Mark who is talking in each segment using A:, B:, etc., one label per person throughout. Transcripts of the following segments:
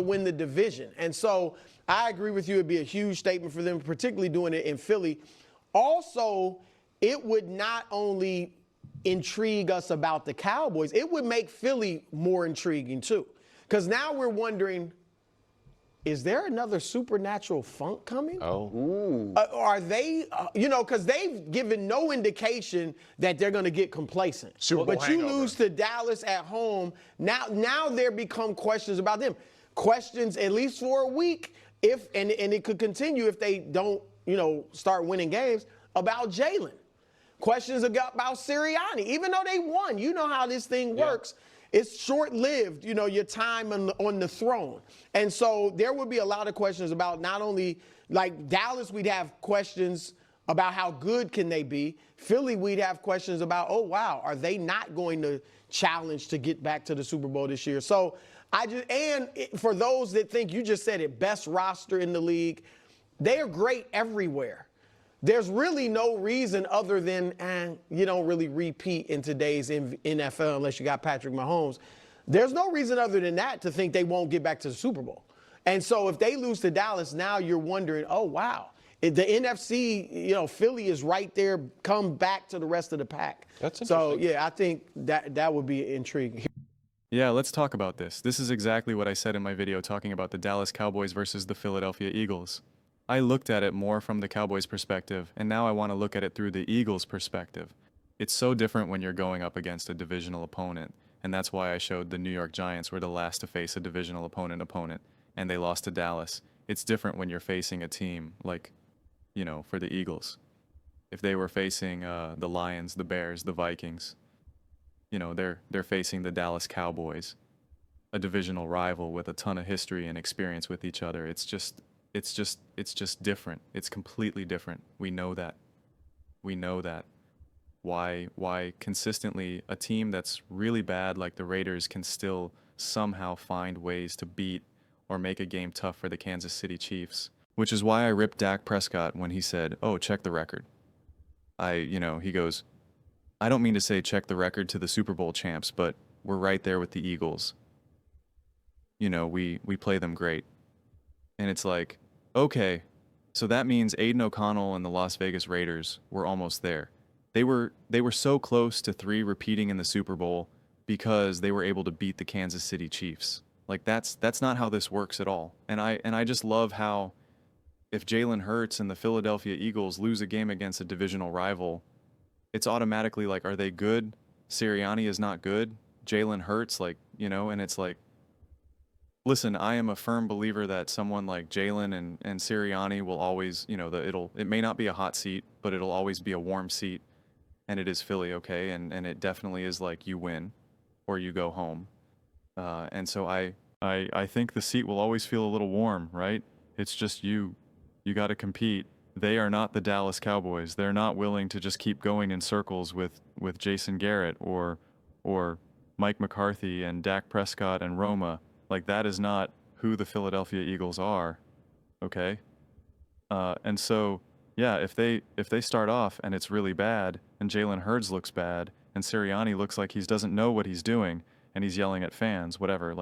A: win the division. And so I agree with you. It'd be a huge statement for them, particularly doing it in Philly. Also, it would not only intrigue us about the Cowboys, it would make Philly more intriguing too. Because now we're wondering, is there another supernatural funk coming?
B: Oh.
A: Are they, because they've given no indication that they're going to get complacent.
B: Super Bowl
A: but you
B: hangover.
A: lose to Dallas at home. Now there become questions about them. Questions at least for a week, and it could continue if they don't, start winning games, about Jalen. Questions about Sirianni, even though they won. You know how this thing works. It's short-lived, your time on the throne. And so there would be a lot of questions about not only, like Dallas, we'd have questions about how good can they be. Philly, we'd have questions about, oh, wow, are they not going to challenge to get back to the Super Bowl this year? So for those that think, you just said it, best roster in the league, they are great everywhere. There's really no reason other than you don't really repeat in today's NFL unless you got Patrick Mahomes. There's no reason other than that to think they won't get back to the Super Bowl. And so if they lose to Dallas, now you're wondering, oh, wow. The NFC, Philly is right there, come back to the rest of the pack.
B: That's interesting.
A: So, yeah, I think that would be intriguing.
C: Yeah, let's talk about this. This is exactly what I said in my video talking about the Dallas Cowboys versus the Philadelphia Eagles. I looked at it more from the Cowboys' perspective, and now I want to look at it through the Eagles' perspective. It's so different when you're going up against a divisional opponent, and that's why I showed the New York Giants were the last to face a divisional opponent, and they lost to Dallas. It's different when you're facing a team like, for the Eagles. If they were facing the Lions, the Bears, the Vikings, they're facing the Dallas Cowboys, a divisional rival with a ton of history and experience with each other. It's just different. It's completely different. We know that. Why consistently a team that's really bad like the Raiders can still somehow find ways to beat or make a game tough for the Kansas City Chiefs. Which is why I ripped Dak Prescott when he said, "Oh, check the record." He goes, "I don't mean to say check the record to the Super Bowl champs, but we're right there with the Eagles. We play them great." And it's like, okay, so that means Aiden O'Connell and the Las Vegas Raiders were almost there. They were so close to 3 repeating in the Super Bowl because they were able to beat the Kansas City Chiefs. Like that's not how this works at all. And I just love how if Jalen Hurts and the Philadelphia Eagles lose a game against a divisional rival, it's automatically like, are they good? Sirianni is not good. Jalen Hurts, and it's like, listen, I am a firm believer that someone like Jalen and Sirianni will always, it may not be a hot seat, but it'll always be a warm seat. And it is Philly, okay? And it definitely is like you win or you go home. And so I think the seat will always feel a little warm, right? It's just you got to compete. They are not the Dallas Cowboys. They're not willing to just keep going in circles with Jason Garrett or Mike McCarthy and Dak Prescott and Roma. Like, that is not who the Philadelphia Eagles are, okay? And so, yeah, if they start off and it's really bad, and Jalen Hurts looks bad, and Sirianni looks like he doesn't know what he's doing, and he's yelling at fans, whatever,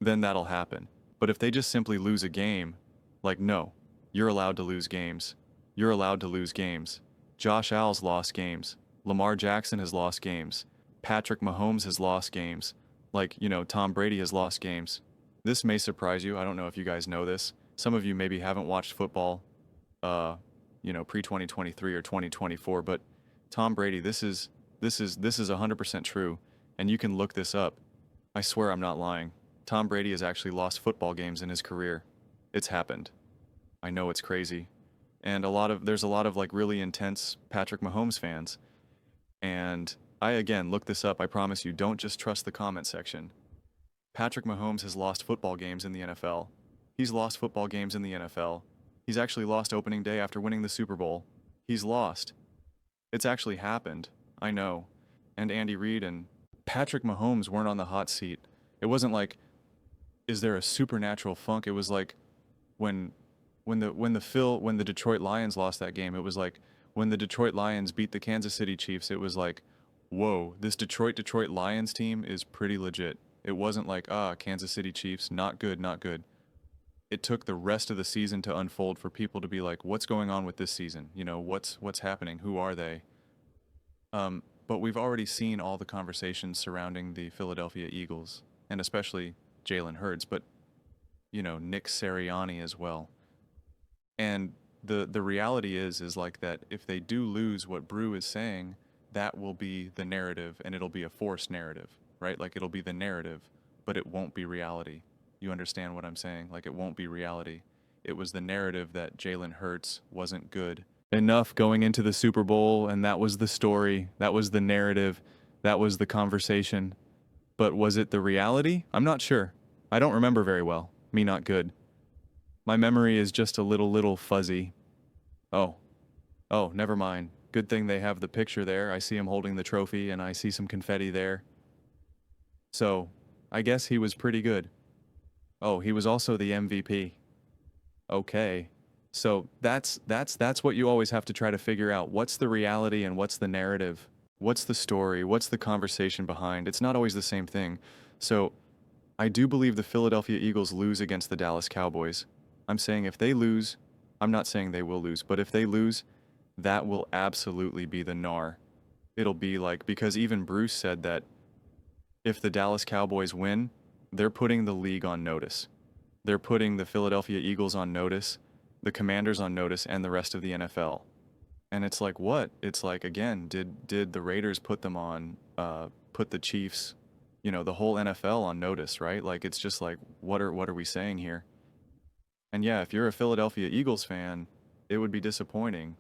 C: then that'll happen. But if they just simply lose a game, no, you're allowed to lose games. You're allowed to lose games. Josh Allen's lost games. Lamar Jackson has lost games. Patrick Mahomes has lost games. Tom Brady has lost games. This may surprise you. I don't know if you guys know this. Some of you maybe haven't watched football, pre-2023 or 2024, but Tom Brady, this is 100% true, and you can look this up. I swear I'm not lying. Tom Brady has actually lost football games in his career. It's happened. I know it's crazy. And there's a lot of really intense Patrick Mahomes fans. And I, again, look this up. I promise you, don't just trust the comment section. Patrick Mahomes has lost football games in the NFL. He's lost football games in the NFL. He's actually lost opening day after winning the Super Bowl. He's lost. It's actually happened. I know. And Andy Reid and Patrick Mahomes weren't on the hot seat. It wasn't like, is there a supernatural funk? It was like when the Detroit Lions lost that game, it was like when the Detroit Lions beat the Kansas City Chiefs, it was like, whoa, this Detroit Lions team is pretty legit. It wasn't like, Kansas City Chiefs, not good, not good. It took the rest of the season to unfold for people to be like, what's going on with this season? You know, what's happening? Who are they? But we've already seen all the conversations surrounding the Philadelphia Eagles, and especially Jalen Hurts, but you know, Nick Sirianni as well. And the reality is like that if they do lose what Brew is saying, that will be the narrative, and it'll be a forced narrative, right? Like it'll be the narrative, but it won't be reality. You understand what I'm saying? Like it won't be reality. It was the narrative that Jalen Hurts wasn't good enough going into the Super Bowl, and that was the story, that was the narrative, that was the conversation. But was it the reality? I'm not sure. I don't remember very well. Me not good. My memory is just a little fuzzy. Oh. Oh, never mind. Good thing they have the picture there. I see him holding the trophy and I see some confetti there. So, I guess he was pretty good. Oh, he was also the MVP. Okay. So, that's what you always have to try to figure out. What's the reality and what's the narrative? What's the story? What's the conversation behind? It's not always the same thing. So, I do believe the Philadelphia Eagles lose against the Dallas Cowboys. I'm saying if they lose, I'm not saying they will lose, but if they lose, that will absolutely be the gnar. It'll be like, because even Bruce said that if the Dallas Cowboys win, they're putting the league on notice. They're putting the Philadelphia Eagles on notice, the Commanders on notice, and the rest of the NFL. And it's like, what? It's like, again, did the Raiders put them on, put the Chiefs, you know, the whole NFL on notice, right? Like, it's just like, what are we saying here? And yeah, if you're a Philadelphia Eagles fan, it would be disappointing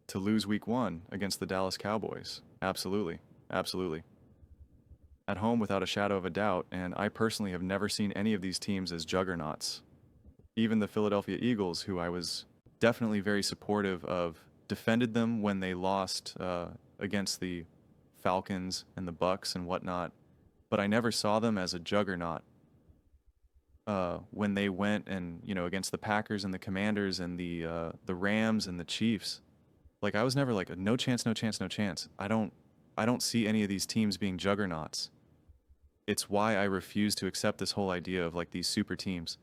C: to lose week 1 against the Dallas Cowboys. Absolutely. Absolutely. At home without a shadow of a doubt, and I personally have never seen any of these teams as juggernauts. Even the Philadelphia Eagles, who I was definitely very supportive of, defended them when they lost against the Falcons and the Bucks and whatnot, but I never saw them as a juggernaut. When they went and, you know, against the Packers and the Commanders and the Rams and the Chiefs, like I was never like, no chance, no chance, no chance. I don't see any of these teams being juggernauts. It's why I refuse to accept this whole idea of like these super teams.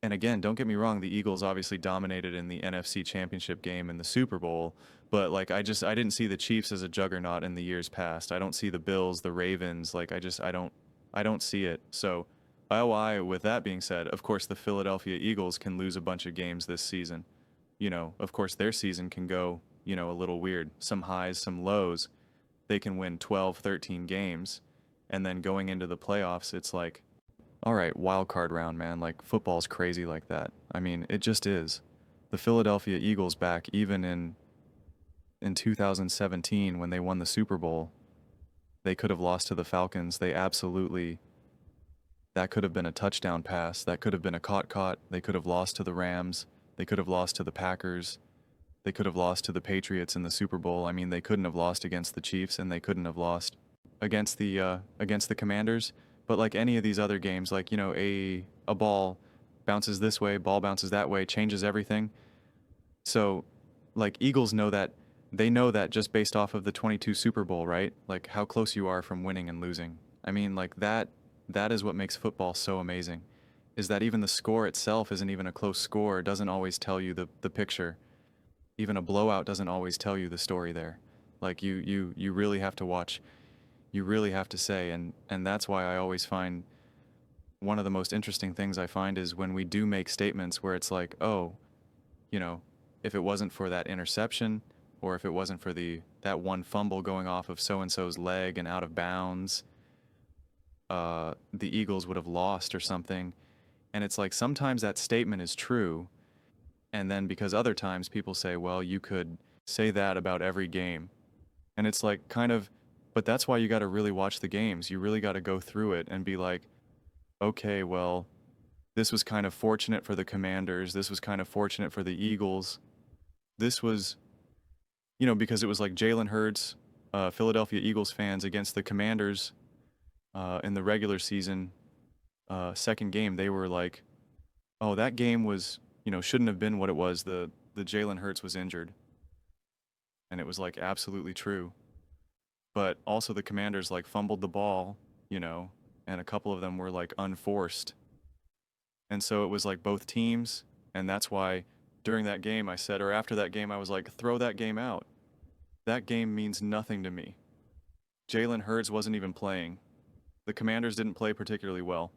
C: And again, don't get me wrong, the Eagles obviously dominated in the NFC Championship game in the Super Bowl, but like I didn't see the Chiefs as a juggernaut in the years past. I don't see the Bills, the Ravens, like I don't see it. So, with that being said, of course the Philadelphia Eagles can lose a bunch of games this season. You know, of course their season can go, you know, a little weird. Some highs, some lows. They can win 12, 13 games, and then going into the playoffs, it's like, all right, wild card round, man. Like football's crazy like that. I mean, it just is. The Philadelphia Eagles back even in 2017 when they won the Super Bowl, they could have lost to the Falcons. That could have been a touchdown pass. That could have been a caught. They could have lost to the Rams. They could have lost to the Packers. They could have lost to the Patriots in the Super Bowl. I mean, they couldn't have lost against the Chiefs, and they couldn't have lost against the Commanders. But like any of these other games, like, you know, a ball bounces this way, ball bounces that way, changes everything. So, like Eagles know that, they know that just based off of the 22 Super Bowl, right? Like how close you are from winning and losing. I mean, like that is what makes football so amazing. Is that even the score itself isn't even a close score, it doesn't always tell you the picture. Even a blowout doesn't always tell you the story there. Like you really have to watch, you really have to say, and that's why I always find one of the most interesting things I find is when we do make statements where it's like, oh, you know, if it wasn't for that interception, or if it wasn't for that one fumble going off of so and so's leg and out of bounds, the Eagles would have lost or something. And it's like sometimes that statement is true, and then because other times people say, well, you could say that about every game. And it's like kind of, but that's why you got to really watch the games. You really got to go through it and be like, okay, well, this was kind of fortunate for the Commanders. This was kind of fortunate for the Eagles. This was, you know, because it was like Jalen Hurts, Philadelphia Eagles fans against the Commanders in the regular season second game. They were like, oh, that game was, you know, shouldn't have been what it was. The Jalen Hurts was injured. And it was like absolutely true. But also the Commanders like fumbled the ball, you know, and a couple of them were like unforced. And so it was like both teams, and that's why during that game I said, or after that game, I was like, throw that game out. That game means nothing to me. Jalen Hurts wasn't even playing. The Commanders didn't play particularly well.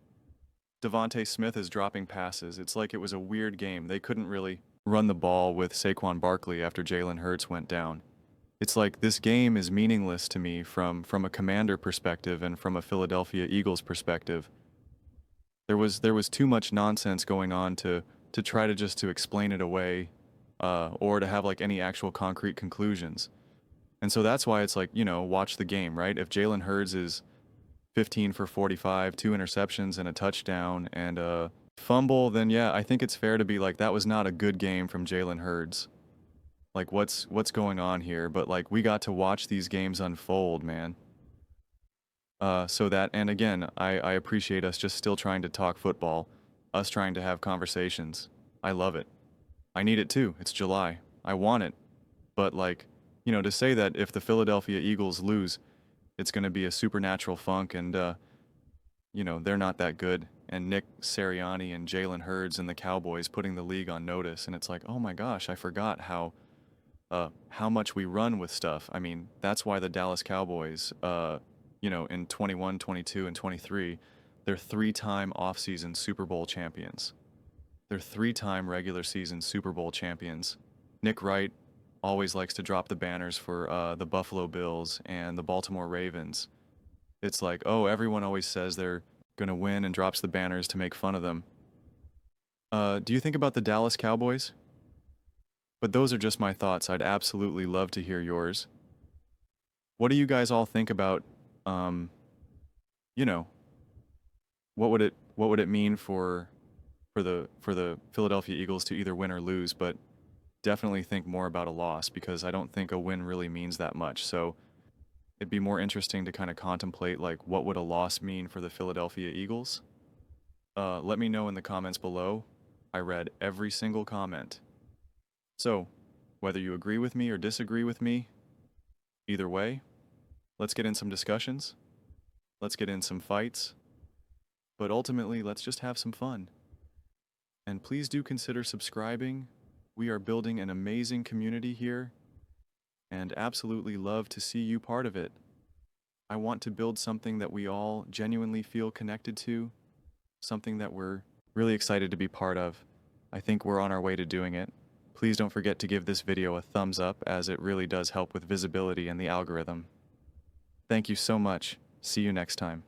C: Devontae Smith is dropping passes. It's like it was a weird game. They couldn't really run the ball with Saquon Barkley after Jalen Hurts went down. It's like this game is meaningless to me from a Commander perspective and from a Philadelphia Eagles perspective. There was too much nonsense going on to try to just to explain it away, or to have like any actual concrete conclusions. And so that's why it's like, watch the game, right? If Jalen Hurts is 15 for 45, 2 interceptions and a touchdown and a fumble, then yeah, I think it's fair to be like, that was not a good game from Jalen Hurts. Like, what's going on here? But like, we got to watch these games unfold, man. So that, and again, I appreciate us just still trying to talk football, us trying to have conversations. I love it. I need it too. It's July. I want it. But like, to say that if the Philadelphia Eagles lose, it's going to be a supernatural funk and, they're not that good. And Nick Sirianni and Jalen Hurts and the Cowboys putting the league on notice. And it's like, oh my gosh, I forgot how much we run with stuff. I mean, that's why the Dallas Cowboys, in 21, 22, and 23, they're 3-time offseason Super Bowl champions. They're 3-time regular season Super Bowl champions. Nick Wright always likes to drop the banners for the Buffalo Bills and the Baltimore Ravens. It's like, oh, everyone always says they're going to win and drops the banners to make fun of them. Do you think about the Dallas Cowboys? But those are just my thoughts. I'd absolutely love to hear yours. What do you guys all think about, what would it mean for the Philadelphia Eagles to either win or lose, but definitely think more about a loss because I don't think a win really means that much. So it'd be more interesting to kind of contemplate like what would a loss mean for the Philadelphia Eagles? Let me know in the comments below. I read every single comment. So, whether you agree with me or disagree with me, either way, let's get in some discussions. Let's get in some fights. But ultimately, let's just have some fun. And please do consider subscribing. We are building an amazing community here and absolutely love to see you part of it. I want to build something that we all genuinely feel connected to, something that we're really excited to be part of. I think we're on our way to doing it. Please don't forget to give this video a thumbs up as it really does help with visibility and the algorithm. Thank you so much. See you next time.